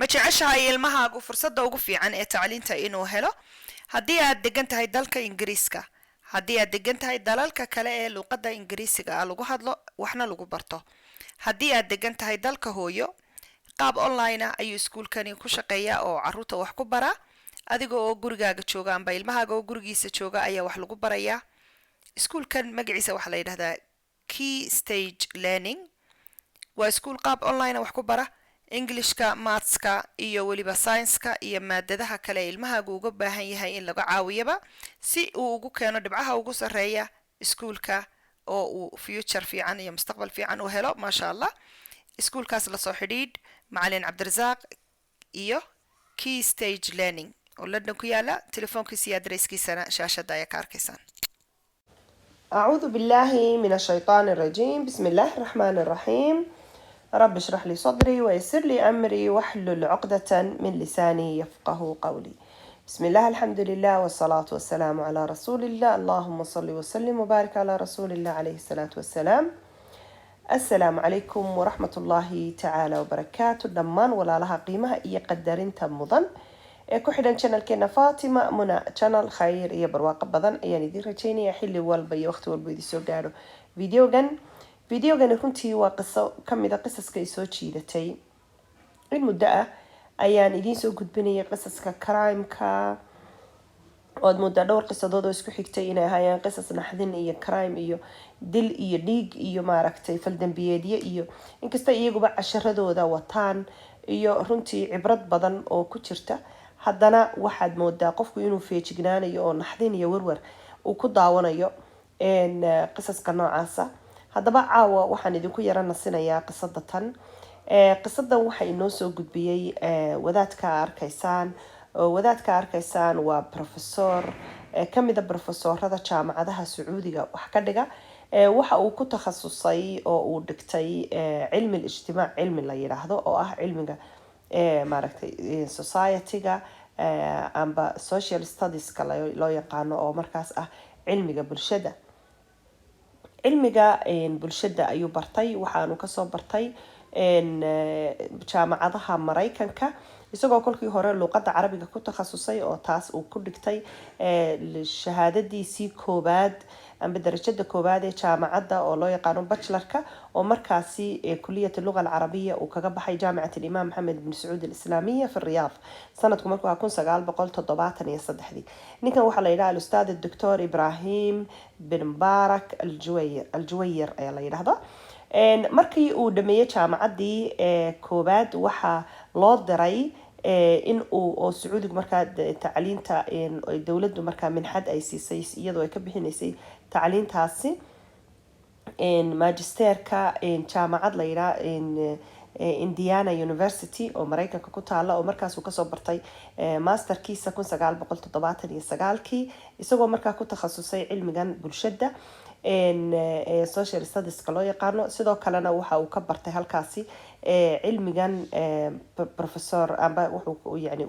ma jeceshahay ilmahaagu fursadda ugu fiican ee tacliinta inuu helo haddii aad degan tahay dalka ingiriiska haddii aad degan tahay dalalka kale ee luqadda ingiriisiga ah lagu hadlo waxna lagu barto haddii aad degan tahay dalka hooyo qaab online ah ayuu iskuulkani ku shaqeeyaa oo caruurta wax ku bara adiga oo gurigaaga jooga amba ilmahaaga oo gurigiisa jooga ayaa wax lagu barayaa iskuulkan magaciisa waxaa la yidhahdaa key stage learning waa iskuul qaab online wax ku bara englishka mathska iyo weliba science-ka iyo maadadaha kale ilmahaagu uga baahan yahay in laga caawiyaba si uu ugu keeno dhibcaha ugu sarreeya iskuulka oo uu future fiican iyo mustaqbal fiican u helo maasha allah iskuulkaas lasoo xidhiidh macalin cabdirasaaq iyo key stage learning oo london ku yaala telefoonkiisa iyo adreyskiisana shaashadda ayaa ka arkaysaan أعوذ بالله من الشيطان الرجيم بسم الله الرحمن الرحيم رب اشرح لي صدري ويسر لي أمري واحلل عقدة من لساني يفقه قولي بسم الله الحمد لله والصلاة والسلام على رسول الله اللهم صل وسلم وبارك على رسول الله عليه الصلاة والسلام السلام عليكم ورحمة الله تعالى وبركاته دمان ولا لها قيمة يقدرين تمضن كحدا channel كنا فاطمة منى channel خير يا برواقة بدن يعني دي رجيني حلي والبي وقت والبي دي سو قالوا فيديو جن runtii waa qiso ka mid ah qisaska ay soo jiidatay in muddo ah ayaan idiin soo gudbinayay qisaska crime-ka oo muddo dhowr qisadood oo isku xigtay inay ahaayeen qisas naxdin iyo crime iyo dil iyo dhiig iyo maaragtay faldambiyeedyo iyo inkasta iyaguba casharadooda wataan iyo runtii cibrad badan oo ku jirta haddana waxaad moodaa qofku inuu feejignaanayo oo naxdin iyo warwar uu ku daawanayo qisaska noocaasa haddaba caawa waxaan idinku yara nasinayaa qisada tan qisadan waxa inoo soo gudbiyey wadaadka arkaysaan waa professor kamida professorada jaamacadaha sacuudiga wax ka dhiga waxa uu ku takhasusay oo uu dhigtay cilmi ijtimaac cilmi la yiraahdo oo ah cilmiga maaragtay society-ga amba social studies-ka loo yaqaano oo markaas ah cilmiga bulshada cilmiga bulshada ayuu bartay waxaanu kasoo bartay jaamacadaha Mareykanka isagoo kolkii hore luqadda carabiga ku takhasusay oo taas uu ku dhigtay shahaadadiisii koobaad amba darajada koobaad ee jaamacadda oo loo yaqaano bachelorka oo markaasi kulliyada luqada carabiga uu kaga baxay jaamacada Imam Mohammed bin Saud al-Islaamiyya fi Riyadh sanadku markuu 1973 ninkan waxa la yiraahdaa ustaad Dr. Ibrahim bin Mubarak al-Juwayr ayaa la yiraahdaa markii uu dhameeyay jaamacadii koobaad waxa loo diray in uu sacuudiga markaa tacliinta dawladdu markaa minxad ay siisay iyadoo ay ka bixinaysay tacliintaasi magisterka jaamacad la yiraahdo Indiana University oo Mareykanka ku taala oo markaas uu kasoo bartay masterkiisa 1979 isagoo markaa ku takhasusay cilmigan bulshada social studies ka loo yaqaano sidoo kalena waxa uu ka bartay halkaasi cilmigan professor amba wuxuu yani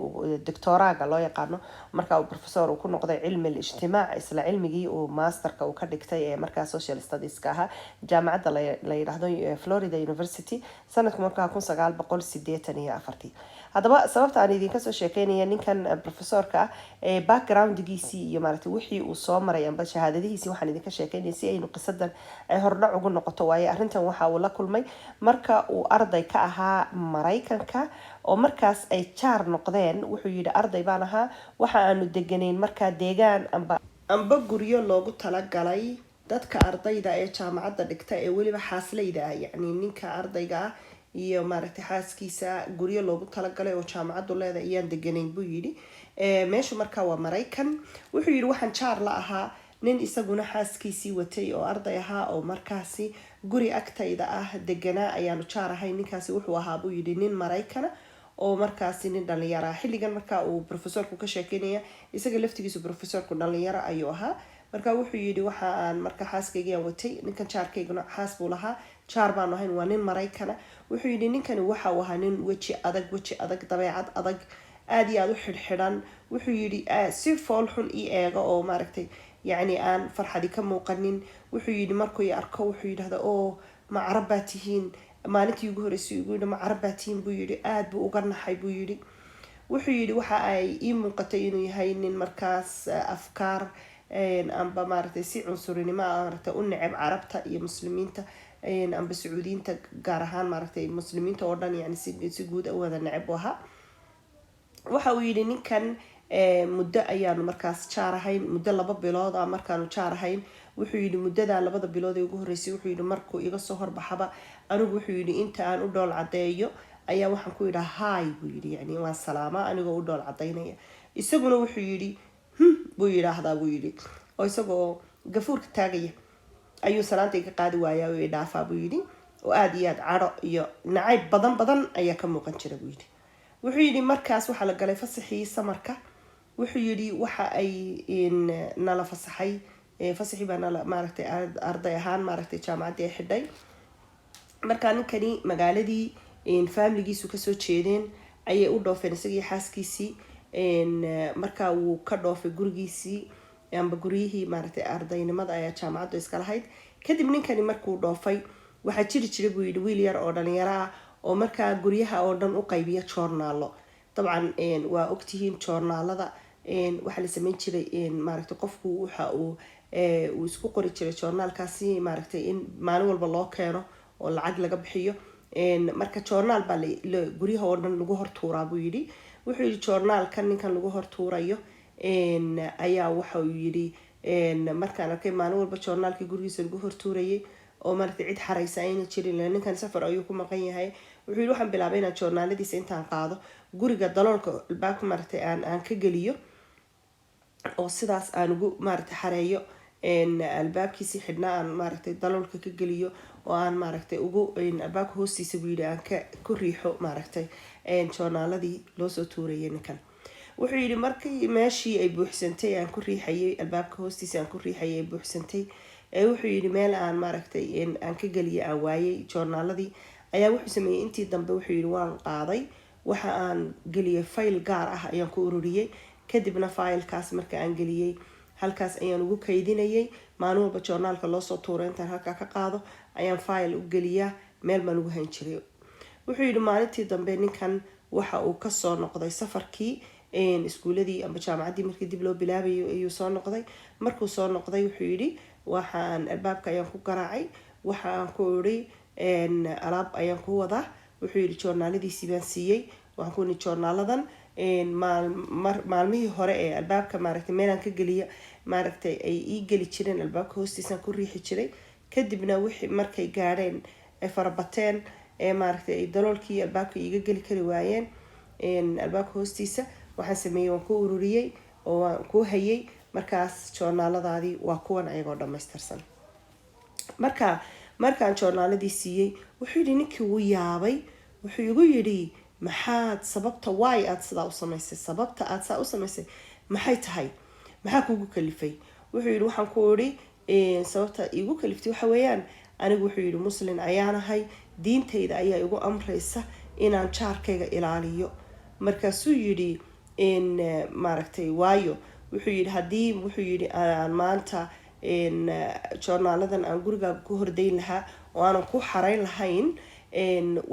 doctoraga loo yaqaano marka uu professor uu ku noqday cilmi ijtimaac isla cilmigii uu masterka uu ka dhigtay ee markaa social studies ka aha jaamacadda la yiraahdo Florida University sanadka markaa 1984 haddaba sababta aan idinka soo sheekeynaya ninkan professorka background-giisii iyo maaragtay wixii uu soo maray amba shahaadadihiisii waxaan idinka sheekeynaya si aynu qisadan ay hordhac ugu noqoto waaye arrintan waxa uu la kulmay marka uu arday ka ahaa Mareykanka oo markaas ay jaar noqdeen wuxuu yiri arday baan ahaa waxa aanu deganayn markaa deegaan amba guryo loogu talagalay dadka ardayda ee jaamacadda dhigta ee waliba xaasleyda ah yani ninka ardayga ah iyo maaragtay xaaskiisa guryo loogu talagalay oo jaamacaddu leedahay ayaan deganayn buu yiri meesha markaa waa Mareykan wuxuu yiri waxaan jaar la ahaa nin isaguna xaaskiisii watay oo arday ahaa oo markaasi guri agtayda ah deganaa ayaanu jaar ahay ninkaasi wuxuu ahaa buu yiri nin Mareykana oo markaasi nin dhalinyaro ah xilligan markaa uu professorku ka sheekeynaya isaga laftigiisu professorku dhalinyaro ayuu ahaa marka wuxuu yiri waxa aan marka xaaskayga watay ninkan jaarkayguna xaas buu lahaa jaar baan ahayn waa nin Mareykana wuxuu yiri ninkani waxa uu ahaa nin weji adag dabeecad adag aad iyo aad u xidhan wuxuu yiri si fool xun eega oo maaragtay يعني فرحدي كم وقنين وحيد مركو ياركو وحيد هذا أو مع رباتهين maalintii ugu horeysay ugu yidhi ma carabaatiin buu yidhi aada buu uga naxay buu yidhi wuxuu yidhi waxa ay ii muuqatay inuu yahay nin markaas afkaar amba maaragtay si cunsurinimo ah maaragtay u neceb carabta iyo muslimiinta amba sacuudiyiinta gaar ahaan maaragtay muslimiinta oo dhan yani si guud u wada neceb u ahaa waxa uu yidhi ninkan muddo ayaanu markaas jaar ahayn muddo 2 bilood ah markaanu jaar ahayn wuxuu yidhi muddada 2 bilood ee ugu horeysay wuxuu yidhi markuu iga soo horbaxaba anigu wuxuu yidhi inta aan u dhool cadeeyo ayaa waxaan ku yidhaa hi buu yidhi yani waan salaama anigoo u dhool cadeynaya isaguna wuxuu yidhi buu yidhaahdaa buu yidhi oo isagoo gafuurka taagaya ayuu salaanta iga qaadi waayaa oo i dhaafaa buu yidhi oo aada iyo aada cadho iyo nacayb badan ayaa ka muuqan jira buu yidhi wuxuu yidhi markaas waxaa la galay fasaxii samarka wuxuu yidhi waxa ay nala fasaxay fasaxii baa nala maaragtay arday ahaan maaragtay jaamacaddii ay xidhay markaa ninkani magaaladii familigiisu kasoo jeedeen ayay u dhoofeen isagii xaaskiisii markaa wuu ka dhoofay gurigiisii amba guryihii maaragtay ardaynimada ayaa jaamacaddu iska lahayd kadib ninkani markuu dhoofay waxaa jiri jira buu yidhi wiil yar oo dhalinyaro ah oo markaa guryaha oo dhan u qaybiya joornaalo dabcan waa ogtihiin joornaalada waxaa la sameyn jiray maaragtay qofku waxa uu isku qori jiray joornaalkaasi maaragtay in maalin walba loo keeno oo lacag laga bixiyo marka joornaal baa guryaha oo dhan lagu hortuuraa buu yidhi wuxuu yidhi joornaalkan ninkan lagu hortuurayo ayaa waxa uu yidhi markaan arkay maalin walba joornaalkii gurigiisa lagu hortuurayay oo maaragtay cid xaraysa ayna jirin ninkan safar ayuu ku maqan yahay wuxuu yidhi waxaan bilaabay inaan joornaaladiisa intaan qaado guriga daloolka albaabka maaragtay aan ka geliyo oo sidaas aan ugu maaragtay xareeyo albaabkiisii xidhnaa aan maaragtay daloolka ka geliyo oo aan maaragtay ugu albaabka hoostiisa buu yidhi aan ku riixo maaragtay joornaaladii loosoo tuurayay ninkan wuxuu yidhi markii meeshii ay buuxsantay aan ku riixayay albaabka hoostiisa aan ku riixayay ay buuxsantay wuxuu yidhi meel aan maaragtay aan ka geliyay aan waayay joornaaladii ayaa wuxuu sameeyey intii dambe wuxuu yidhi waan qaaday waxa aan geliyay fayl gaar ah ayaan ku ururiyey kadibna faylkaas marka aan geliyey halkaas ayaan ugu kaydinayay maalin walba joornaalka loosoo tuuro intaan halkaa ka qaado ayaan fayl u geliyaa meel baan ugu hayn jiray wuxuu yidhi maalintii dambe ninkan waxa uu kasoo noqday safarkii iskuuladii amba jaamacaddii markii dib loo bilaabayay ayuu soo noqday markuu soo noqday wuxuu yidhi waxaan albaabka ayaan ku garaacay waxa aan ku idhi alaab ayaan ku wadaa wuxuu yidhi joornaaladiisii baan siiyey waxaan ku idhi joornaaladan maalmihii hore ee albaabka maaragtay meelaan ka geliya maaragtay ay ii geli jireen albaabka hoostiisaan ku riixi jiray kadibna wixii markay gaadheen ay farabateen maaragtay ay daloolkii albaabka iiga geli kari waayeen albaabka hoostiisa waxaan sameeyey waan ku ururiyey oo waan ku hayay markaas joornaaladaadii waa kuwan ayagoo dhammaystirsan markaan joornaaladii siiyey wuxuu yidhi ninkii wuu yaabay wuxuu igu yidhi maxaad sababta waay aad sidaa u samaysay sababta aad saa u samaysay maxay tahay maxaa kugu kalifay wuxuu yidhi waxaan ku idhi sababta igu kaliftay waxa weeyaan anigu wuxuu yidhi muslin ayaanahay diintayda ayaa igu amraysa inaan jaarkayga ilaaliyo markaasuu yidhi maaragtay waayo wuxuu yidhi haddii wuxuu yidhi aan maanta joornaaladan aan gurigaaga ku hordayn lahaa oo aanan ku xarayn lahayn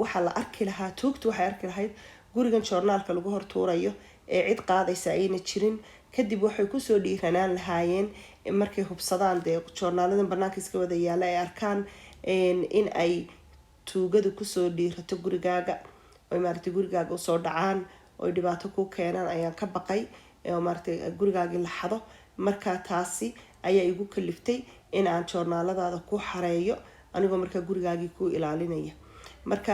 waxaa la arki lahaa tuugta waxay arki lahayd gurigan joornaalka lagu hortuurayo ee cid qaadaysa ayna jirin kadib waxay kusoo dhiiranaan lahaayeen markay hubsadaan dee joornaaladan banaanka iska wada yaala ay arkaan in ay tuugada kusoo dhiirato gurigaaga oy maaragtay gurigaaga usoo dhacaan oy dhibaato ku keenaan ayaan ka baqay oo maaragtay gurigaagii la xado markaa taasi ayaa igu kaliftay in aan joornaaladaada ku xareeyo anigoo markaa gurigaagii ku ilaalinaya marka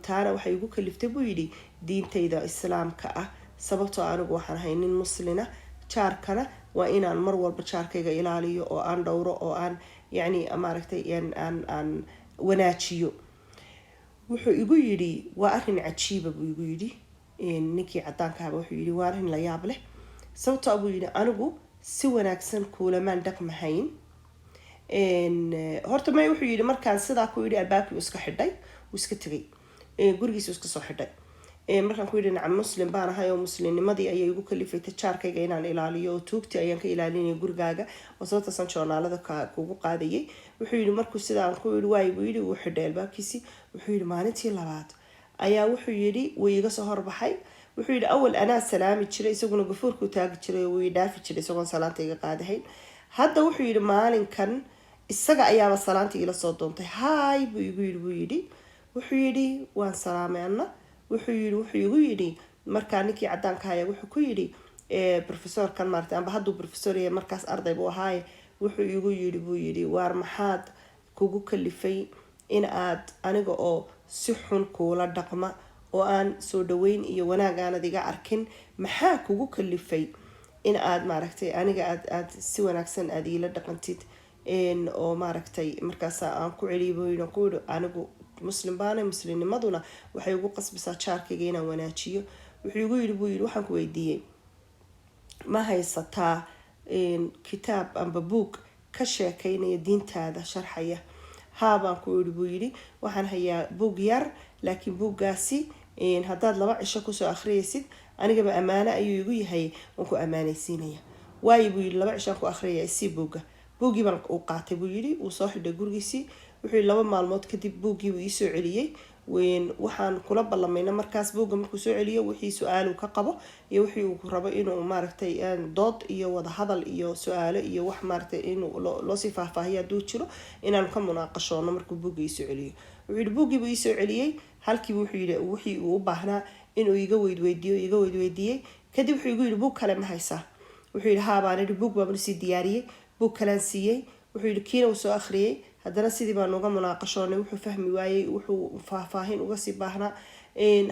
taana waxay igu kaliftay buu yidhi diintayda islaamka ah sababtoo anigu waxaan ahay nin muslina jaarkana waa inaan mar walba jaarkayga ilaaliyo oo aan dhowro oo aan yacni maaragtay aan wanaajiyo wuxuu igu yidhi waa arrin cajiiba buu igu yidhi ninkii cadaanka ahba wuxuu yidhi waa arrin la yaab leh sababtoo buu yidhi anigu si wanaagsan kuulamaan dhaqmahayn horta may wuxuu yidhi markaan sidaa ku yidhi albaabkii iska xidhay uu iska tegay gurigiisa iska soo xidhay markaan ku yidhi nacam muslim baan ahay oo muslimnimadii ayay igu kalifay jaarkayga inaan ilaaliyo oo tuugtii ayaan ka ilaalinaya gurigaaga oo sababtaasan joornaalada kugu qaadayay. wuxuu yidhi markuu sidaan ku yidhi waay buu yidhi wuu xidhay albaabkiisii. wuxuu yidhi maalintii labaad ayaa wuxuu yidhi wuu iga soo horbaxay. wuxuu yidhi awal anaa salaami jiray isaguna gafuurkuu taagi jiray oo wuu dhaafi jiray isagoon salaanta iga qaadahayn. hadda wuxuu yidhi maalinkan isaga ayaaba salaanta ila soo doontay. haay buu igu yidhi. wuxuu yidhi waan salaamay anna. wuxuu igu yidhi markaa ninkii cadaanka haya wuxuu ku yidhi professorkan maartay amba hadduu professor yahay markaas arday buu ahaaye wuxuu igu yidhi buu yidhi waar maxaad kugu kalifay in aad aniga oo si xun kuula dhaqma oo aan soo dhaweyn iyo wanaag aanad iga arkin maxaa kugu kalifay in aad maaragtay aniga aad si wanaagsan aad iila dhaqantid oo maaragtay markaas aan ku celiyo buu yidhi ku yidhi anigu muslim baana muslimnimaduna waxay ugu qasbisaa jaarkayga inaan wanaajiyo. wuxuu igu yidhi buu yidhi waxaan ku weydiiyey ma haysataa kitaab amba buug ka sheekaynaya diintaada sharxaya. haa baan ku yidhi buu yidhi waxaan hayaa buug yar laakiin buuggaasi haddaad 2 cisho kusoo akhriyaysid anigaba ammaano ayuu igu yahay waan ku ammaanaysiinaya. waayo buu yidhi 2 cishaan ku akhriyaya isii buuggii baan u qaatay buu yidhi wuu soo xidhay gurigiisii. wuxuu yidhi 2 maalmood kadib buuggii wuu iisoo celiyey. waxaan kula ballamayna markaas buugga markuu soo celiyo wixii su-aaluu ka qabo iyo wixii uu rabo inuu maaragtay dood iyo wada hadal iyo su-aalo iyo wax maaragtay inuu loosii faahfaahiyo hadduu jiro inaan ka munaaqashoono markuu buugga iisoo celiyo. wuxuu yidhi buuggii buu iisoo celiyey halkiiba wuxuu yidhi wixii uu u baahnaa inuu iga weydweydiiyey. kadib wuxuu igu yidhi buug kale ma haysaa. wuxuu yidhi haa baan idhi buug baan usii diyaariyey buug kalaan siiyey. wuxuu yidhi kiina uu soo akhriyey haddana sidii baan uga munaaqashoonay wuxuu fahmi waayey wuxuu faahfaahin uga sii baahnaa.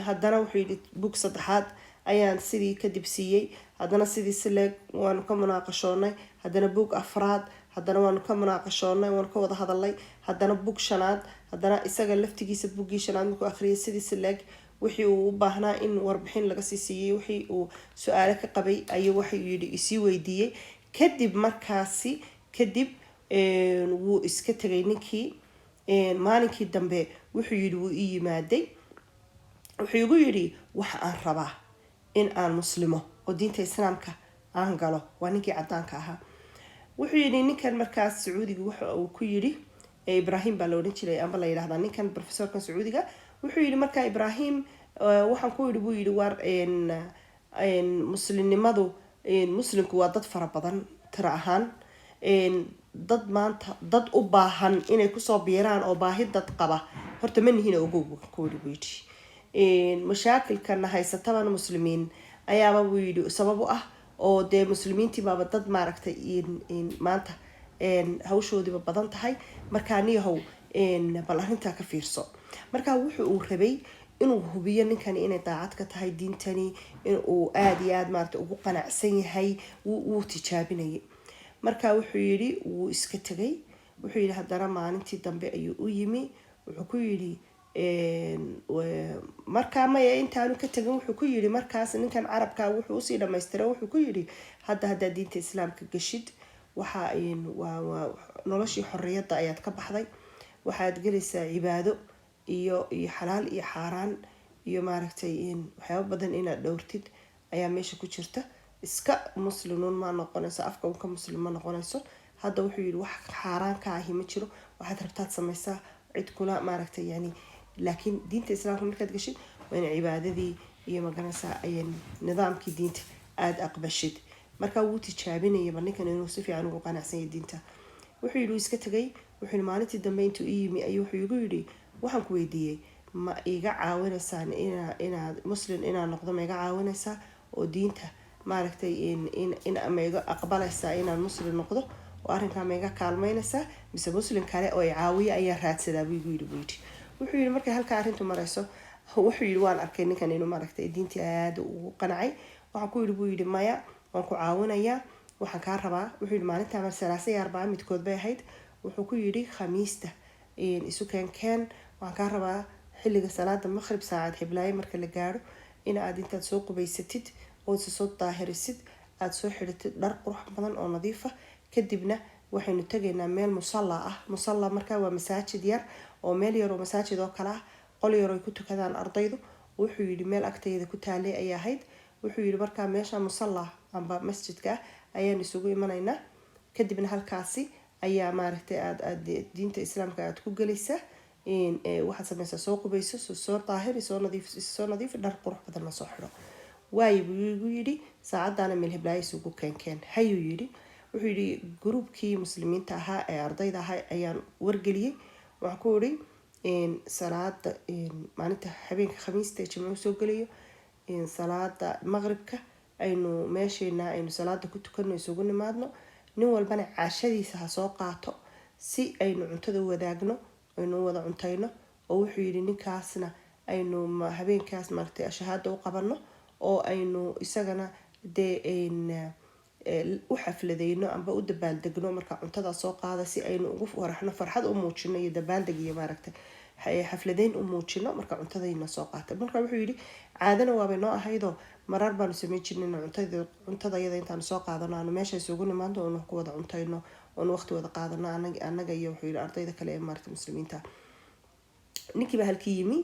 haddana wuxuu yidhi buug 3aad ayaan sidii kadib siiyey haddana sidii sileeg waanu ka munaaqashoonay. haddana buug 4aad haddana waanu ka munaaqashoonay waanu ka wada hadalay. haddana buug 5aad haddana isaga laftigiisa buuggii 5aad markuu akhriyay sidii sileeg wixii uu u baahnaa in warbixin laga sii siiyey wixii uu su-aalo ka qabay ayuu wuxuu yidhi isii weydiiyey. kadib markaasi wuu iska tegay ninkii. maalinkii dambe wuxuu yidhi wuu ii yimaaday. wuxuu igu yidhi waxa aan rabaa in aan muslimo oo diinta islaamka aan galo. waa ninkii cadaanka ahaa. wuxuu yidhi ninkan markaas sacuudiga waxa uu ku yidhi ibrahim baa la odhan jiray amba la yidhahdaa ninkan professorkan sacuudiga. wuxuu yidhi markaa ibrahim waxaan ku yidhi buu yidhi waar muslimnimadu muslimku waa dad fara badan tira ahaan dad maanta dad u baahan inay kusoo biiraan oo baahi dad qaba horta ma nihiin ogow ku yidhi buu yidhi mashaakilkana haysatabana muslimiin ayaaba buu yidhi sabab u ah oo dee muslimiintii baaba dad maaragtay maanta hawshoodiiba badan tahay markaa niyahow bal arrintaa ka fiirso. markaa wuxuu uu rabay inuu hubiyo ninkani inay daacad ka tahay diintani inuu aada iyo aada maaragtay ugu qanacsan yahay wuu tijaabinayay. markaa wuxuu yidhi wuu iska tegay. wuxuu yidhi haddana maalintii dambe ayuu u yimi. wuxuu ku yidhi markaa maya intaanu ka tegin wuxuu ku yidhi markaas ninkan carabkaa wuxuu usii dhammaystira wuxuu ku yidhi haddaad diinta islaamka gashid waxa waa noloshii xorriyadda ayaad ka baxday. waxaad gelaysaa cibaado iyo xalaal iyo xaaraan iyo maaragtay waxyaabo badan inaad dhowrtid ayaa meesha ku jirta. iska muslimuun ma noqonayso afka unka muslim ma noqonayso. hadda wuxuu yidhi wax xaaraan ka ahi ma jiro waxaad rabtaad samaysaa cid kula maaragtay laakiin diinta islaamka markaad gashid waa in cibaadadii iyo magaranaysaa nidaamkii diinta aada aqbashid. markaa wuu tijaabinayaba ninkan inuu si fiican ugu qanacsan yahay diinta. wuxuu yidhi iska tegay. wuxuu yidhi maalintii dambe intuu ii yimi ayuu wuxuu igu yidhi waxaan ku weydiiyey ma iga caawinaysaan inaad muslim inaad noqdo ma iga caawinaysaa oo diinta maaragtay ma iga aqbalaysaa inaan muslim noqdo oo arrinkaa ma iga kaalmaynaysaa mise muslim kale oo i caawiya ayaa raadsadaa buu igu yidhi buu yidhi. wuxuu yidhi markay halkaa arrintu marayso wuxuu yidhi waan arkay ninkan inuu maaragtay diintii aada ugu qancay. waxaan ku yidhi buu yidhi maya waan ku caawinayaa waxaan kaa rabaa. wuxuu yidhi maalintaa mar 3 iyo 4 midkood bay ahayd. wuxuu ku yidhi khamiista isu keen waxaan kaa rabaa xilliga salaada maqrib saacad xiblaaye marka la gaaro in aad intaad soo qubaysatid oo soo daahirisid aad soo xidhatid dhar qurux badan oo nadiif ah. kadibna waxaynu tagaynaa meel musalla markaa waa masaajid yar oo meel yar oo masaajid oo kale ah qol yar oo ay ku tukadaan ardaydu wuxuu yidhi meel agtayda ku taalay ayaa ahayd. wuxuu yidhi markaa meesha musalla amba masjidka ayaan isugu imanaynaa, kadibna halkaasi ayaa maaragtay aad diinta islaamka aad ku gelaysa. waxaad samaysaa soo qubayso, soo daahiri, soo nadiifi, dhar qurux badan la soo xidho. waayo buu igu yidhi saacadaana meel heblaaya isugu keenkeen. hayuu yidhi. wuxuu yidhi gruubkii muslimiinta ahaa ee ardayda ahaa ayaan wargeliyey. waxaan ku idhi salaada maalinta habeenka khamiista ee jimco soo gelayo, salaada maqribka aynu meesheena aynu salaada ku tukano, isugu nimaadno, nin walbana cashadiisa ha soo qaato si aynu cuntada u wadaagno, aynu wada cuntayno. oo wuxuu yidhi ninkaasna aynu habeenkaas maaragtay shahaada u qabano, oo aynu isagana dee u xafladeyno amba u dabaaldegno marka cuntada soo qaada, si aynu ugu faraxno, farxad u muujino iyo dabaaldeg iyo maaragtay xafladeyn u muujino marka cuntadayna soo qaata. marka wuxuu yidhi caadana waabay noo ahaydoo marar baanu sameyn jirnay cuntadayada intaanu soo qaadano aanu meesha isugu nimaano, oonu ku wada cuntayno, oonu waqti wada qaadano anaga iyo wuxuu yidhi ardayda kale ee maaragtay muslimiinta. ninkiiba halkii yimi,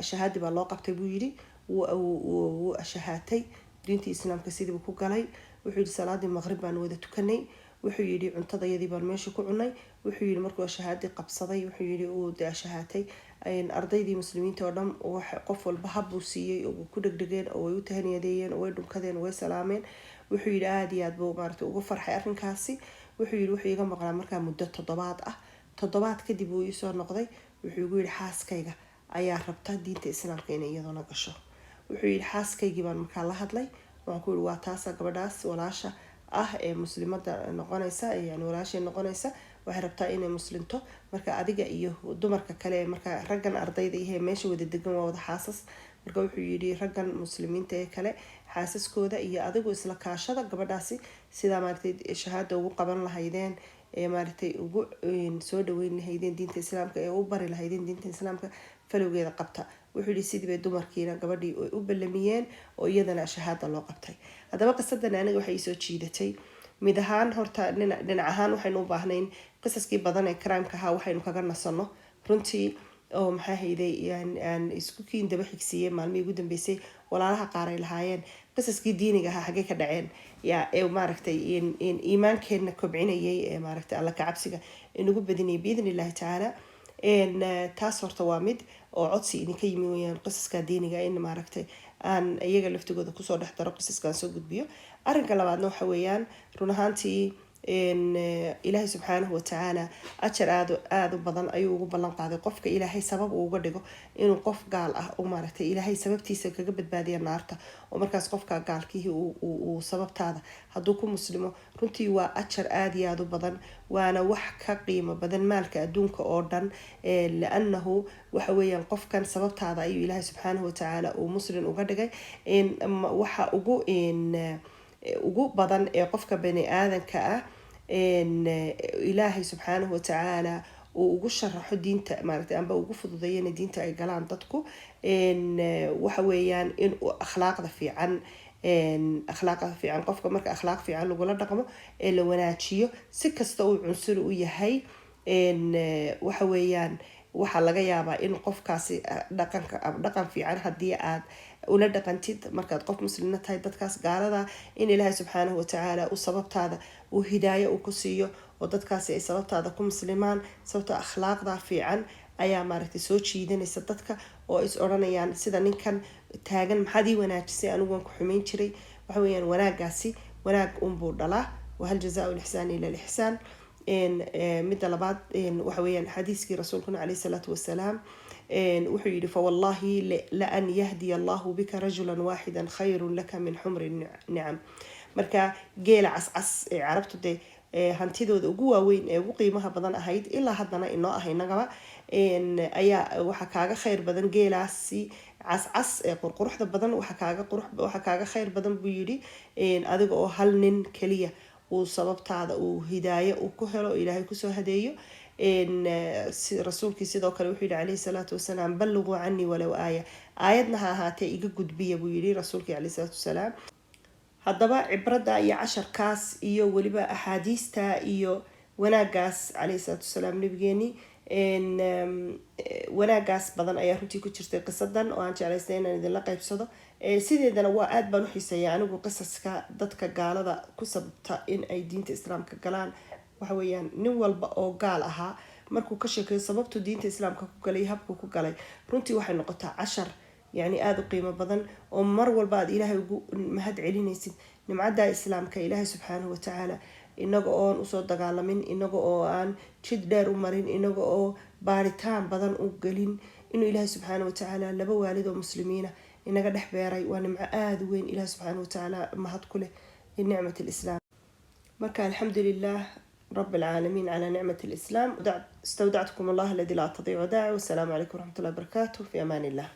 shahaadi baa loo qabtay buu yidhi. wuu shahaatay, diintii islaamka sidiibu ku galay. wuxuu yidhi salaadii maqrib baan wada tukanay. wuxuu yidhi cuntadayadii baan meesha ku cunay. wuxuu yidhi markuu shahaadii qabsaday, wuxuu yidhi uu shahaatay, ardaydii muslimiinta oo dhan qof walba habbuu siiyey oo ku dhegdhegeen, oo way u tahniyadeeyeen, oo way dhunkadeen, oo way salaameen. wuxuu yidhi aada iyo aad buu maaragtay ugu farxay arrinkaasi. wuxuu yidhi wuxuu iga maqnaa markaa muddo 7 ah. 7 kadib wuu iisoo noqday. wuxuu igu yidhi xaaskayga ayaa rabta diinta islaamka inay iyaduna gasho. wuxuu yidhi xaaskaygii baan markaa la hadlay. waxaan ku yidhi waa taasa gabadhaas walaasha ah ee muslimada noqonaysa, yani walaashay noqonaysa, waxay rabtaa inay muslimto. marka adiga iyo dumarka kale marka raggan ardayda ihe meesha wada degan waa wada xaasas. marka wuxuu yidhi raggan muslimiinta ee kale xaasaskooda iyo adigu isla kaashada gabadhaasi sidaa maaragtay shahaada ugu qaban lahaydeen, ee maaragtay ugu soo dhaweyn lahaydeen diinta islaamka, ee u bari lahaydeen diinta islaamka, falowgeeda qabta. wuxuu yidhi sidii bay dumarkiina gabadhii u ballamiyeen oo iyadana shahaada loo qabtay. haddaba qisadan aniga waxay soo jiidatay mid ahaan horta dhinac ahaan waxaynu u baahnayn qisaskii badan ee crimeka ahaa waxaynu kaga nasano runtii. oo maxaa hayday aan isku kiin daba xigsiiyey maalmihii ugu dambeysay walaalaha qaar ay lahaayeen qisaskii diiniga ahaa xaggee ka dhaceen, yaa ee maaragtay iimaankeenna kobcinayay, ee maaragtay alla ka cabsiga inugu badinayay biidni illaahi tacaala. taas horta waa mid oo codsi idinka yimi weyaan qisaska diiniga in maaragtay aan iyaga laftigooda kusoo dhex daro qisaskaan soo gudbiyo. arrinka labaadna waxa weeyaan run ahaantii ilaahay subxaanahu watacaala ajar aada u badan ayuu ugu ballan qaaday qofka ilaahay sabab uu uga dhigo inuu qof gaal ah oo maaragtay ilaahay sababtiisa kaga badbaadiya naarta, oo markaas qofka gaalkihii uu sababtaada hadduu ku muslimo runtii waa ajar aada iyo aada u badan, waana wax ka qiimo badan maalka adduunka oo dhan. liannahu waxa weeyaan qofkan sababtaada ayuu ilaahay subxaanahu watacaala uu muslim uga dhigay. waxa ugu badan ee qofka bani aadanka ah ilaahay subxaanahu watacaala uu ugu sharaxo diinta maaragtay amba ugu fududeeyo in diinta ay galaan dadku, waxa weeyaan in akhlaaqda fiican qofka marka akhlaaq fiican lagula dhaqmo ee la wanaajiyo si kasta uu cunsuri u yahay, waxa weeyaan waxaa laga yaabaa in qofkaasi dhaqan fiican haddii aad ula dhaqantid markaad qof muslimna tahay dadkaas gaalada, in ilaahay subxaanahu watacaala uu sababtaada uu hidaayo uu ku siiyo oo dadkaasi ay sababtaada ku muslimaan. sababta akhlaaqda fiican ayaa maaragtay soo jiidanaysa dadka oo is odhanayaan sida ninkan taagan maxaad ii wanaajisay anigu waan ku xumayn jiray. waxa weeyaan wanaagaasi wanaag unbuu dhalaa, wahal jazaau lixsaani ila lixsaan. midda labaad waxa weeyaan xadiiskii rasuulkuna calayhi salaatu wasalaam wuxuu yidhi fawallahi laan yahdiya allahu bika rajulan waaxidan khayrun laka min xumri nicam. marka geela cascas ee carabtu dee hantidooda ugu waaweyn ee ugu qiimaha badan ahayd ilaa haddana inoo ah inagaba, ayaa waxa kaaga khayr badan geelaasi cascas ee qurquruxda badan, waxa kaaga khayr badan buu yidhi adiga oo hal nin keliya uu sababtaada uu hidaayo uu ku helo ilaahay kusoo hadeeyo. rasuulkii sidoo kale wuxuu yidhi calayhi salaatu wasalaam balliguu canii walow aayadna ha ahaatee iga gudbiya buu yidhi rasuulkii calayhi salaatu wasalaam. haddaba cibradda iyo casharkaas iyo weliba axaadiista iyo wanaagaas calayhi salaatu wasalaam nabigeeni wanaagaas badan ayaa runtii ku jirtay qisadan oo aan jeclaystay inaan idinla qaybsado. sideedana waa aad baan u xiiseeyaa anigu qisaska dadka gaalada ku sababta in ay diinta islaamka galaan. waxa weeyaan nin walba oo gaal ahaa markuu ka sheekeeyo sababtu diinta islaamka ku galay habku ku galay runtii waxay noqotaa cashar يعني aad u qiimo badan oo mar walba aad ilaahay ugu mahad celinaysid nimcada islaamka ilaahay subxaanahu wa tacaala inaga oo usoo dagaalamin inaga oo aan jid dheer u marin inaga oo baaritaan badan u galin inuu ilaahay subxaanahu wa tacaala laba waalid oo muslimiina inaga dhex beeray waa nimco aad u weyn ilaahay subxaanahu wa tacaala mahad ku leh nicmat alislaam. marka alxamdulilah رب العالمين على نعمة الإسلام. استودعتكم الله الذي لا تضيع ودائعه والسلام عليكم ورحمة الله وبركاته في أمان الله.